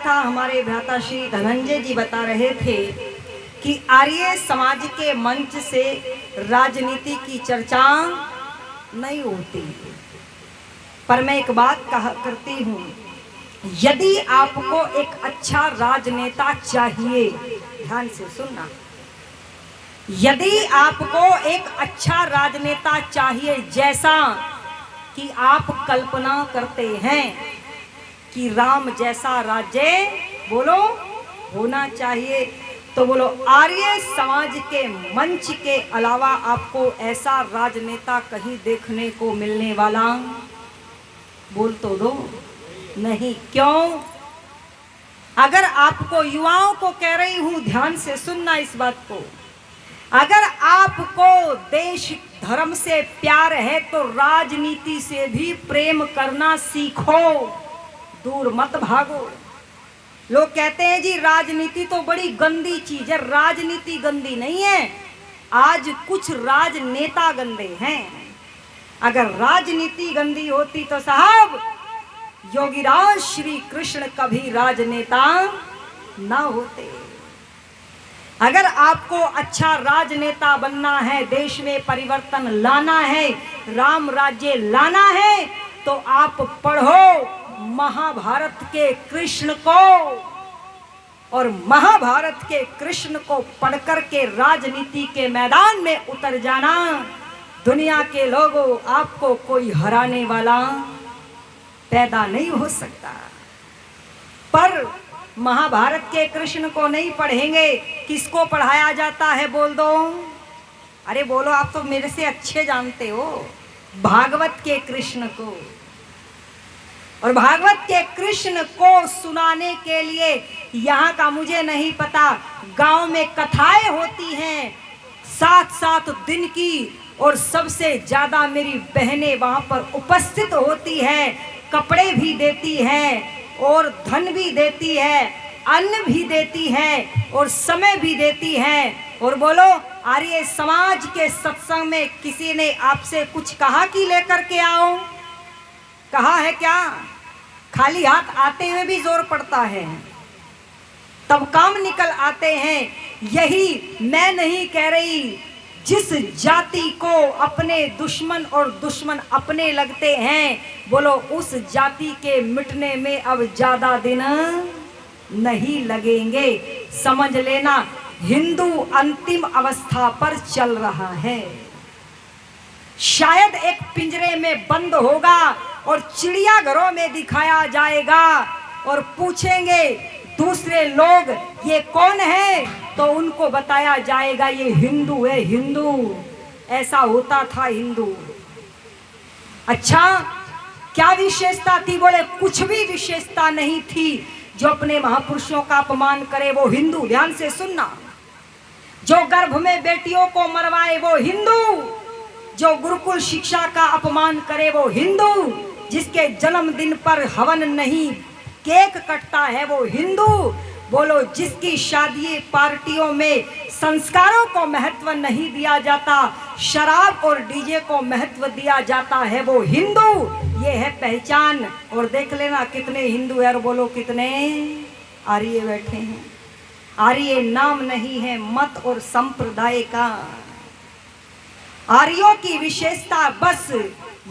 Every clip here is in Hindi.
था, हमारे भ्राता श्री धनंजय जी बता रहे थे कि आर्य समाज के मंच से राजनीति की चर्चा नहीं होती। पर मैं एक बात कहा करती हूँ, यदि आपको एक अच्छा राजनेता चाहिए, ध्यान से सुनना, यदि आपको एक अच्छा राजनेता चाहिए, जैसा कि आप कल्पना करते हैं कि राम जैसा राज्य बोलो होना चाहिए, तो बोलो आर्य समाज के मंच के अलावा आपको ऐसा राजनेता कहीं देखने को मिलने वाला, बोल तो दो, नहीं। क्यों? अगर आपको, युवाओं को कह रही हूं, ध्यान से सुनना इस बात को, अगर आपको देश धर्म से प्यार है तो राजनीति से भी प्रेम करना सीखो, दूर मत भागो। लोग कहते हैं जी राजनीति तो बड़ी गंदी चीज है। राजनीति गंदी नहीं है, आज कुछ राजनेता गंदे हैं। अगर राजनीति गंदी होती तो साहब योगीराज श्री कृष्ण कभी राजनेता ना होते। अगर आपको अच्छा राजनेता बनना है, देश में परिवर्तन लाना है, राम राज्य लाना है, तो आप पढ़ो महाभारत के कृष्ण को, और महाभारत के कृष्ण को पढ़कर के राजनीति के मैदान में उतर जाना। दुनिया के लोगों, आपको कोई हराने वाला पैदा नहीं हो सकता। पर महाभारत के कृष्ण को नहीं पढ़ेंगे, किसको पढ़ाया जाता है बोल दो? अरे बोलो, आप तो मेरे से अच्छे जानते हो, भागवत के कृष्ण को। और भागवत के कृष्ण को सुनाने के लिए यहाँ का मुझे नहीं पता, गांव में कथाएं होती हैं 7-7 दिन की, और सबसे ज्यादा मेरी बहनें वहां पर उपस्थित होती हैं, कपड़े भी देती हैं और धन भी देती है, अन्न भी देती है और समय भी देती है। और बोलो, आर्य समाज के सत्संग में किसी ने आपसे कुछ कहा कि लेकर के आओ? कहा है क्या? खाली हाथ आते हुए भी जोर पड़ता है, तब काम निकल आते हैं। यही मैं नहीं कह रही, जिस जाति को अपने दुश्मन और दुश्मन अपने लगते हैं, बोलो उस जाति के मिटने में अब ज्यादा दिन नहीं लगेंगे। समझ लेना, हिंदू अंतिम अवस्था पर चल रहा है। शायद एक पिंजरे में बंद होगा और चिड़ियाघरों में दिखाया जाएगा, और पूछेंगे दूसरे लोग ये कौन है, तो उनको बताया जाएगा ये हिंदू है, हिंदू। ऐसा होता था हिंदू। अच्छा, क्या विशेषता थी? बोले कुछ भी विशेषता नहीं थी। जो अपने महापुरुषों का अपमान करे वो हिंदू। ध्यान से सुनना, जो गर्भ में बेटियों को मरवाए वो हिंदू, जो गुरुकुल शिक्षा का अपमान करे वो हिंदू, जिसके जन्मदिन पर हवन नहीं केक कटता है वो हिंदू। बोलो, जिसकी शादी पार्टियों में संस्कारों को महत्व नहीं दिया जाता, शराब और डीजे को महत्व दिया जाता है, वो हिंदू। ये है पहचान। और देख लेना कितने हिंदू है, और बोलो कितने आर्य बैठे हैं। आर्य नाम नहीं है मत और संप्रदाय का। आर्यों की विशेषता बस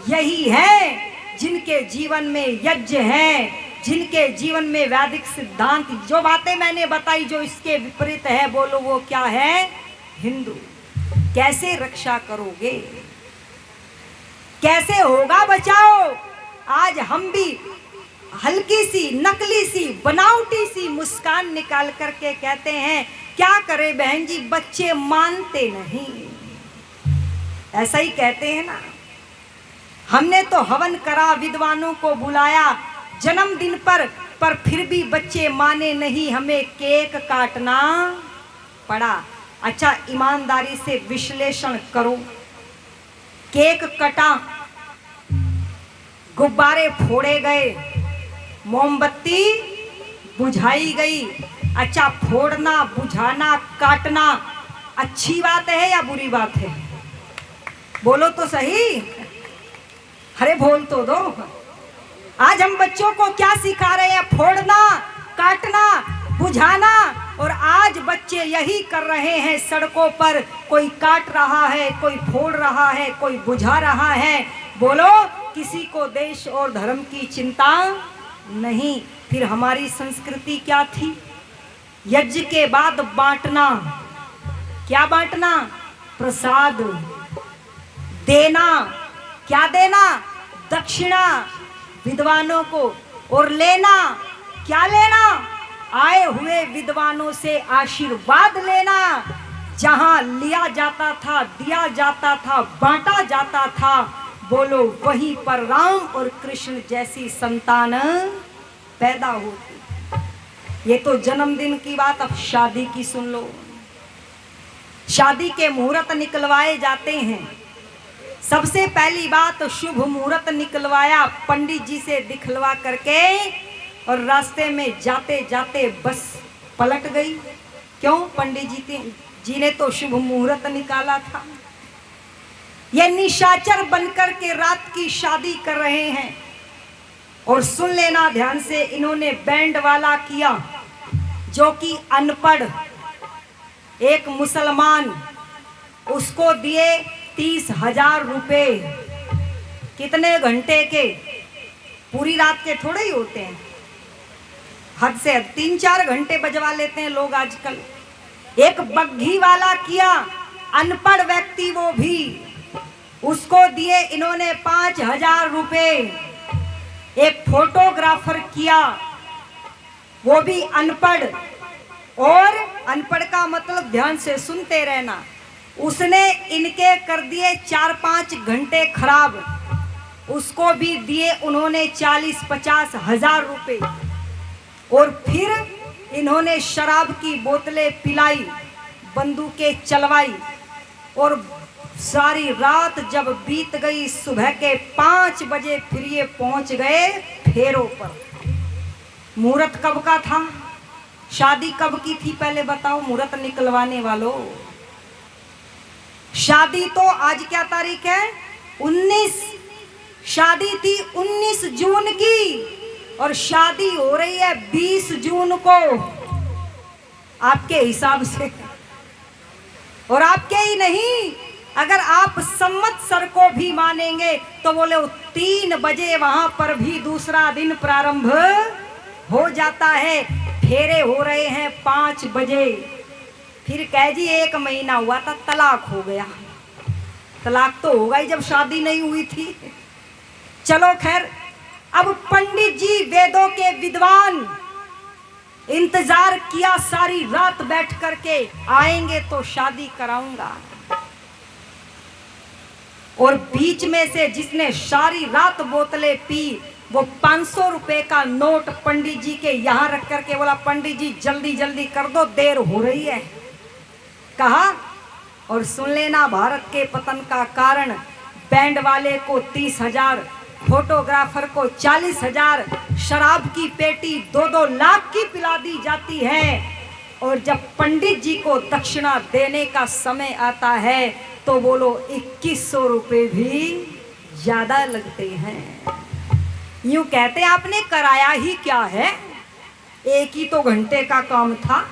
यही है, जिनके जीवन में यज्ञ है, जिनके जीवन में वैदिक सिद्धांत, जो बातें मैंने बताई जो इसके विपरीत है, बोलो वो क्या है? हिंदू। कैसे रक्षा करोगे? कैसे होगा बचाओ? आज हम भी हल्की सी, नकली सी, बनावटी सी मुस्कान निकाल करके कहते हैं क्या करें बहन जी, बच्चे मानते नहीं। ऐसा ही कहते हैं ना। हमने तो हवन करा, विद्वानों को बुलाया जन्मदिन पर फिर भी बच्चे माने नहीं, हमें केक काटना पड़ा। अच्छा, ईमानदारी से विश्लेषण करो। केक कटा, गुब्बारे फोड़े गए, मोमबत्ती बुझाई गई। अच्छा, फोड़ना, बुझाना, काटना अच्छी बात है या बुरी बात है? बोलो तो सही। अरे बोल तो दो। आज हम बच्चों को क्या सिखा रहे हैं? फोड़ना, काटना बुझाना। और आज बच्चे यही कर रहे हैं सड़कों पर, कोई काट रहा है, कोई फोड़ रहा है, कोई बुझा रहा है। बोलो, किसी को देश और धर्म की चिंता नहीं। फिर हमारी संस्कृति क्या थी? यज्ञ के बाद बांटना। क्या बांटना? प्रसाद देना। क्या देना? दक्षिणा विद्वानों को। और लेना, क्या लेना? आए हुए विद्वानों से आशीर्वाद लेना। जहां लिया जाता था, दिया जाता था, बांटा जाता था, बोलो वहीं पर राम और कृष्ण जैसी संतान पैदा होती। ये तो जन्मदिन की बात, अब शादी की सुन लो। शादी के मुहूर्त निकलवाए जाते हैं। सबसे पहली बात, शुभ मुहूर्त निकलवाया पंडित जी से दिखलवा करके, और रास्ते में जाते जाते बस पलट गई। क्यों? पंडित जी ने तो शुभ मुहूर्त निकाला था। ये निशाचर बनकर के रात की शादी कर रहे हैं। और सुन लेना ध्यान से, इन्होंने बैंड वाला किया जो कि अनपढ़ एक मुसलमान, उसको दिए 30,000 रुपए। कितने घंटे के? पूरी रात के थोड़े ही होते हैं, हद से हद 3-4 घंटे बजवा लेते हैं लोग आजकल। एक बग्घी वाला किया, अनपढ़ व्यक्ति वो भी, उसको दिए इन्होंने 5,000 रुपए। एक फोटोग्राफर किया, वो भी अनपढ़। और अनपढ़ का मतलब ध्यान से सुनते रहना, उसने इनके कर दिए 4-5 घंटे खराब। उसको भी दिए उन्होंने 40-50 हजार रुपए। और फिर इन्होंने शराब की बोतलें पिलाई, बंदूकें चलवाई। और सारी रात जब बीत गई, सुबह के 5 बजे फिर ये पहुंच गए फेरों पर। मुहूर्त कब का था? शादी कब की थी पहले बताओ मुहूर्त निकलवाने वालों। शादी तो आज क्या तारीख है? 19। शादी थी 19 जून की, और शादी हो रही है 20 जून को आपके हिसाब से। और आपके ही नहीं, अगर आप संवत्सर को भी मानेंगे तो बोले 3 बजे वहां पर भी दूसरा दिन प्रारंभ हो जाता है। फेरे हो रहे हैं 5 बजे। फिर कह जी 1 महीना हुआ था, तलाक हो गया। तलाक तो होगा ही जब शादी नहीं हुई थी। चलो खैर, अब पंडित जी वेदों के विद्वान इंतजार किया सारी रात बैठ करके, आएंगे तो शादी कराऊंगा। और बीच में से जिसने सारी रात बोतलें पी, वो 500 रुपए का नोट पंडित जी के यहां रख करके बोला, पंडित जी जल्दी जल्दी कर दो, देर हो रही है। कहा। और सुन लेना, भारत के पतन का कारण, बैंड वाले को 30,000, फोटोग्राफर को 40,000, शराब की पेटी 2-2 लाख की पिला दी जाती है। और जब पंडित जी को दक्षिणा देने का समय आता है तो बोलो 2100 रुपए भी ज्यादा लगते हैं। यूं कहते आपने कराया ही क्या है, 1 ही तो घंटे का काम था।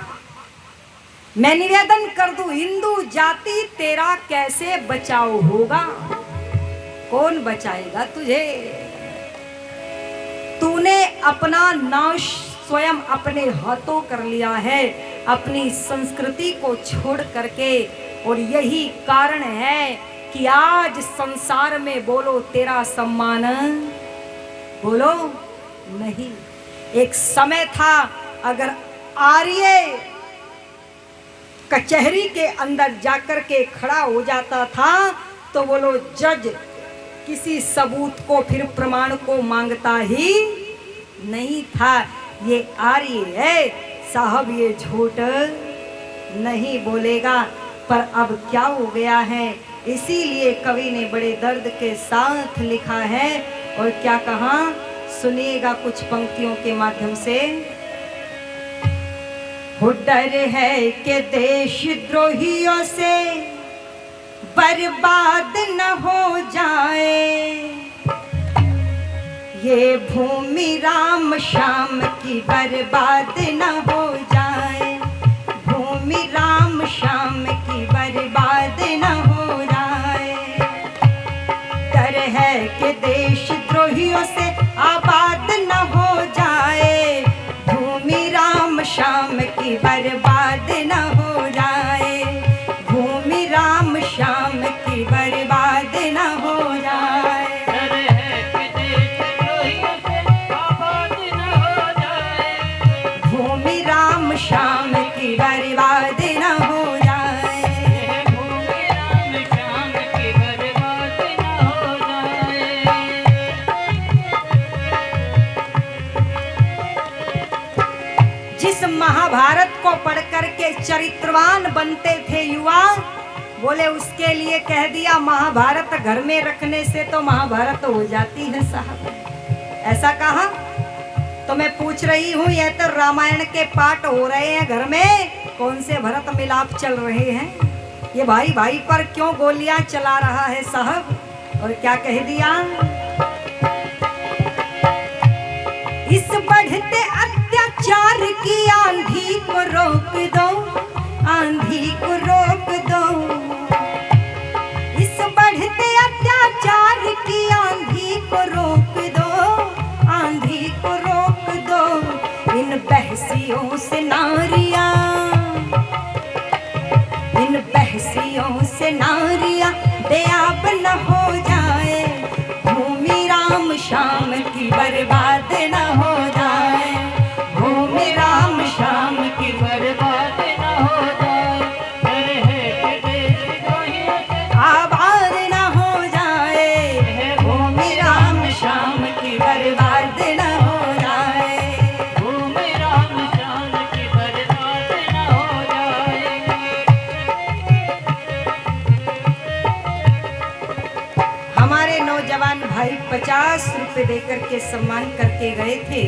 मैं निवेदन कर दूं, हिंदू जाति तेरा कैसे बचाव होगा? कौन बचाएगा तुझे? तूने अपना नाश स्वयं अपने हाथों कर लिया है, अपनी संस्कृति को छोड़ करके। और यही कारण है कि आज संसार में बोलो तेरा सम्मान बोलो नहीं। एक समय था, अगर आर्य कचहरी के अंदर जाकर के खड़ा हो जाता था तो बोलो जज किसी सबूत को, फिर प्रमाण को मांगता ही नहीं था। ये आर्य है साहब, ये झूठ नहीं बोलेगा। पर अब क्या हो गया है, इसीलिए कवि ने बड़े दर्द के साथ लिखा है। और क्या कहा, सुनिएगा कुछ पंक्तियों के माध्यम से। हो डर है कि देशद्रोहियों से बर्बाद न हो जाए, ये भूमि राम श्याम की बर्बाद न हो जाए। की बर्बाद न हो जाए, भूमि राम श्याम की बर्बाद न हो जाए। भूमि राम श्याम की बर्बाद न हो जाए, भूमि राम श्याम की बर्बाद न हो जाए। जिस महाभारत को पढ़कर के चरित्रवान बनते थे युवा, बोले उसके लिए कह दिया महाभारत घर में रखने से तो महाभारत हो जाती है साहब, ऐसा कहा। तो मैं पूछ रही हूँ, यह तो रामायण के पाठ हो रहे हैं घर में, कौन से भरत मिलाप चल रहे हैं? ये भाई भाई पर क्यों गोलियां चला रहा है साहब? और क्या कह दिया, इस बढ़ते अत्याचार की आंधी को रोक दो, आंधी को रोक दो। इस बढ़ते अत्याचार की आंधी को रोक दो, आंधी को रोक दो। इन बहसियों से नारियां, इन बहसियों से नारियां बेआब न हो जाए, भूमि राम श्याम की बर्बाद न हो जाए, भूमि राम श्याम की बर्बाद न हो जाए, आबाद न हो जाए, भूमि राम श्याम की बर्बाद न हो जाए, भूमि राम श्याम की बर्बाद न हो जाए। हमारे नौजवान भाई 50 रुपए देकर के सम्मान करके गए थे।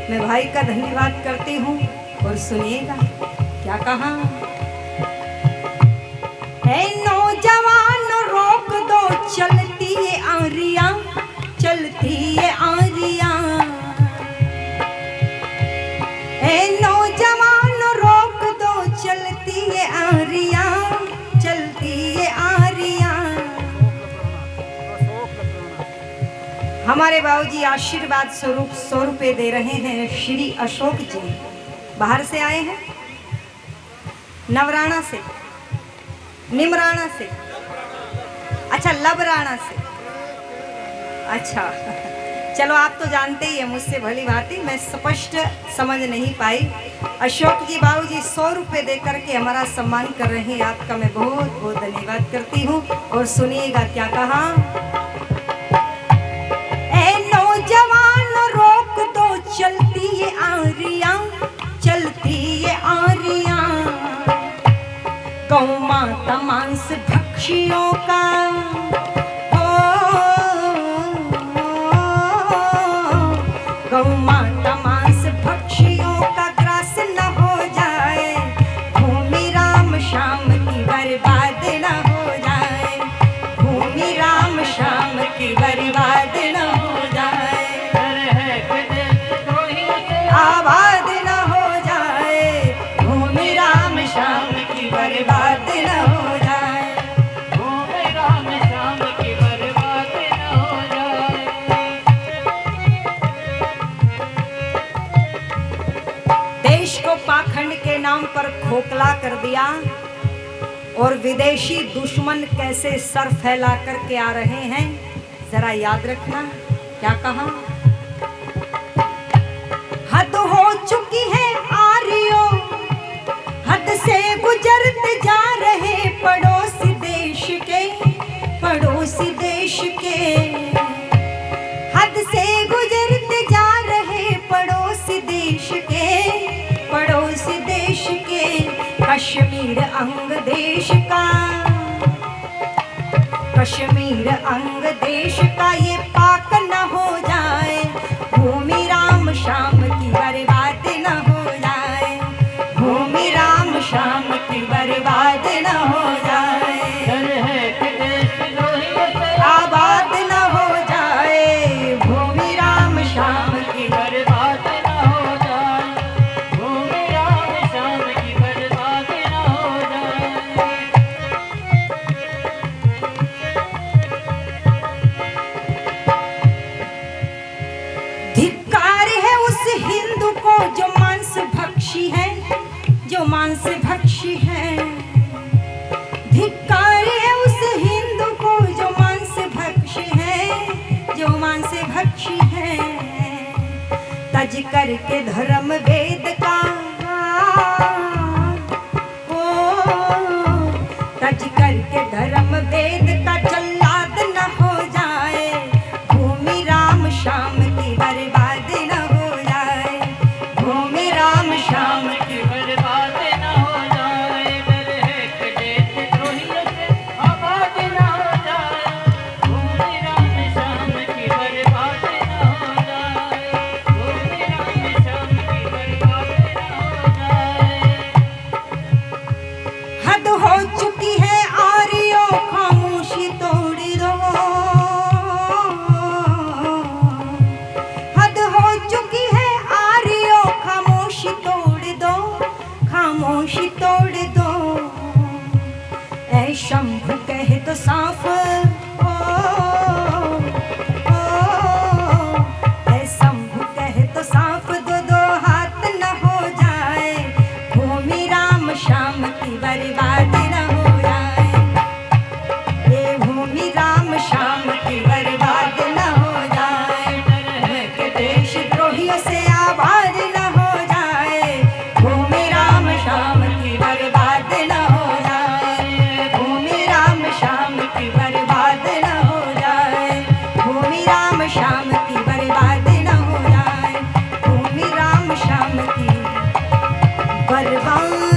मैं भाई का धन्यवाद करती हूँ और सुनिएगा क्या कहा, है नौजवान रोक दो चलती ये आरियां, चलती ये आरियां। है नौजवान रोक दो चलती ये आरियां, चलती ये आरियां। हमारे बाबूजी आशीर्वाद स्वरूप 100 रुपए दे रहे हैं। श्री अशोक जी बाहर से आए हैं, नवराणा से, निमराणा से, अच्छा लबराणा से, अच्छा चलो आप तो जानते ही है मुझसे भली भांति, मैं स्पष्ट समझ नहीं पाई। अशोक जी बाबूजी 100 रुपए देकर के हमारा सम्मान कर रहे हैं, आपका मैं बहुत बहुत धन्यवाद करती हूँ। और सुनिएगा क्या कहा, नौजवान रोक दो चलती ये आरियां, चलती ये आरियां। गौ माता मांस भक्षियों का, गौ माता मांस भक्षियों का ग्रास न हो जाए, भूमि राम श्याम की बर्बाद न हो जाए, भूमि राम श्याम की बर्बाद न हो जाए, आबाद न हो जाए, भूमि राम श्याम की बर्बाद न हो जाए, भूमि राम श्याम की बर्बाद न हो जाए। देश को पाखंड के नाम पर खोखला कर दिया और विदेशी दुश्मन कैसे सर फैला करके आ रहे हैं, जरा याद रखना क्या कहा, हद हो चुकी है आर्यों, हद से गुजरते जा रहे पड़ोसी देश के, पड़ोसी देश के, हद से गुजरते जा रहे पड़ोसी देश के, पड़ोसी देश के। कश्मीर अंग देश का, कश्मीर अंग देश का ये पाक न हो जाए, भूमि राम श्याम की बर्बाद न हो जाए, भूमि राम श्याम की बर्बाद न हो जाए, आबाद न हो जाए, भूमि राम श्याम की बर्बाद न हो जाए, भूमि राम श्याम की बर्बाद न हो जाए। मांस भक्षी है, धिक्कार है उस हिंदू को जो मांस भक्षी है, जो मांस भक्षी है। तज करके धर्म वेद का, तज करके धर्म वेद का जल्लाद न हो जाए, भूमि राम श्याम की बर्बाद न हो जाए, भूमि राम श्याम की बर्बाद न हो जाए, दरहेक देश द्रोहियों से आबाद न हो जाए, भूमि राम श्याम की बर्बाद न हो जाए, भूमि राम श्याम की बर्बाद न हो जाए। हद हो चुकी है आर्यों, खामोशी तोड़ दो, हद हो चुकी है आर्यों, खामोशी तोड़ दो, खामोशी तोड़ दो। ऐ शंभु कहे तो साफ, ऐ शंभु कहे तो साफ, दो दो हाथ न हो जाए, भूमि राम श्याम की बर्बाद न हो जाए, ये भूमि राम श्याम की बर्बाद न हो जाए, के देश द्रोहियों से आबाद न हो जाए, भूमि राम श्याम की बर्बाद न हो जाए, भूमि राम श्याम की बर्बाद न हो जाए, भूमि राम श्याम की बर्बाद न हो जाए, भूमि राम श्याम की बर्बाद